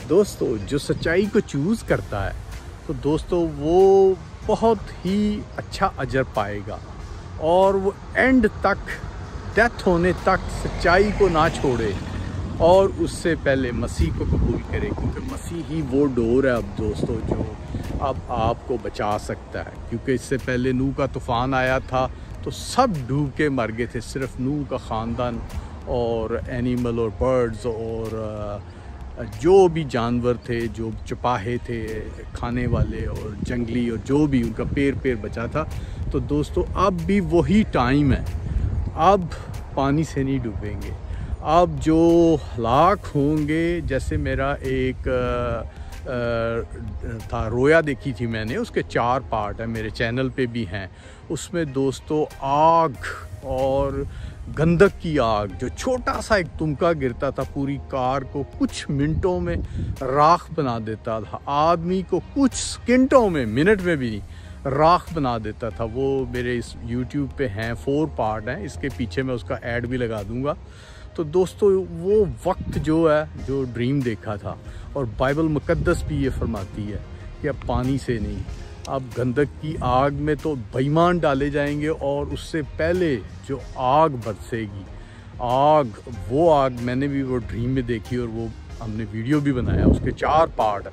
दोस्तों जो सच्चाई को चूज़ करता है तो दोस्तों वो बहुत ही अच्छा अजर पाएगा और वो एंड तक, डेथ होने तक सच्चाई को ना छोड़े और उससे पहले मसीह को कबूल करे, क्योंकि मसीह ही वो डोर है अब दोस्तों जो अब आपको बचा सकता है। क्योंकि इससे पहले नूह का तूफ़ान आया था तो सब डूब के मर गए थे, सिर्फ नूह का ख़ानदान और एनिमल और बर्ड्स और जो भी जानवर थे, जो चपाहे थे खाने वाले और जंगली और जो भी उनका पैर बचा था। तो दोस्तों अब भी वही टाइम है, अब पानी से नहीं डूबेंगे। अब जो हलाक होंगे, जैसे मेरा एक था रोया देखी थी मैंने, उसके 4 पार्ट हैं, मेरे चैनल पे भी हैं। उसमें दोस्तों आग और गंधक की आग, जो छोटा सा एक तुमका गिरता था पूरी कार को कुछ मिनटों में राख बना देता था, आदमी को कुछ सेकंडों में, मिनट में भी नहीं, राख बना देता था। वो मेरे इस YouTube पे हैं, 4 पार्ट हैं, इसके पीछे मैं उसका ऐड भी लगा दूंगा। तो दोस्तों वो वक्त जो है, जो ड्रीम देखा था, और बाइबल मुकद्दस भी ये फरमाती है कि अब पानी से नहीं, अब गंधक की आग में तो बेईमान डाले जाएंगे और उससे पहले जो आग बरसेगी, आग, वो आग मैंने भी वो ड्रीम में देखी और वो हमने वीडियो भी बनाया, उसके 4 पार्ट।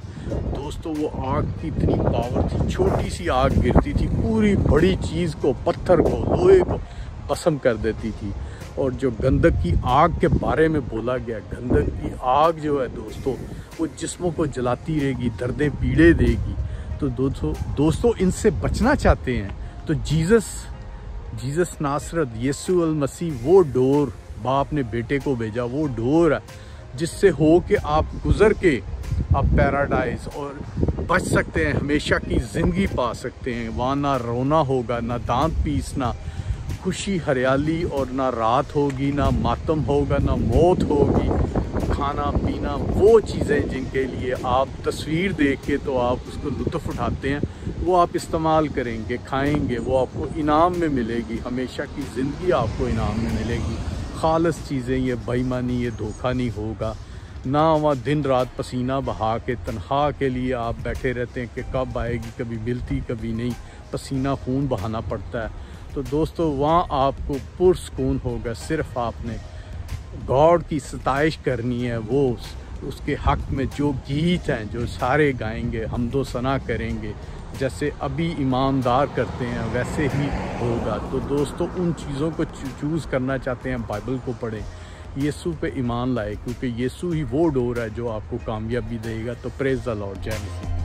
दोस्तों वो आग की इतनी पावर थी, छोटी सी आग गिरती थी पूरी बड़ी चीज़ को, पत्थर को, लोहे को भस्म कर देती थी। और जो गंधक की आग के बारे में बोला गया, गंधक की आग जो है दोस्तों वो जिस्मों को जलाती रहेगी, दर्दें पीड़े देगी। तो दोस्तों इनसे बचना चाहते हैं तो जीसस नासरत, यीशु अल मसीह वो डोर, बाप ने बेटे को भेजा, वो डोर है जिससे हो के आप गुजर के आप पैराडाइज और बच सकते हैं, हमेशा की ज़िंदगी पा सकते हैं। वहाँ ना रोना होगा, ना दांत पीसना, खुशी हरियाली, और ना रात होगी, ना मातम होगा, ना मौत होगी। खाना पीना, वो चीज़ें जिनके लिए आप तस्वीर देख के तो आप उसको लुत्फ़ उठाते हैं, वो आप इस्तेमाल करेंगे, खाएंगे, वो आपको इनाम में मिलेगी, हमेशा की ज़िंदगी आपको इनाम में मिलेगी। खालिस चीज़ें, ये बेईमानी, ये धोखा नहीं होगा। ना वहाँ दिन रात पसीना बहा के तनख्वाह के लिए आप बैठे रहते हैं कि कब आएगी, कभी मिलती कभी नहीं, पसीना खून बहाना पड़ता है। तो दोस्तों वहाँ आपको पुरसकून होगा। सिर्फ आपने गॉड की सताइश करनी है, वो उसके हक़ में जो गीत हैं जो सारे गाएंगे, हमदो सना करेंगे, जैसे अभी ईमानदार करते हैं वैसे ही होगा। तो दोस्तों उन चीज़ों को चूज़ करना चाहते हैं, बाइबल को पढ़ें, यीशु पे ईमान लाए, क्योंकि यीशु ही वो डोर है जो आपको कामयाबी देगा। तो प्रेज़ द लॉर्ड, जय मसीह।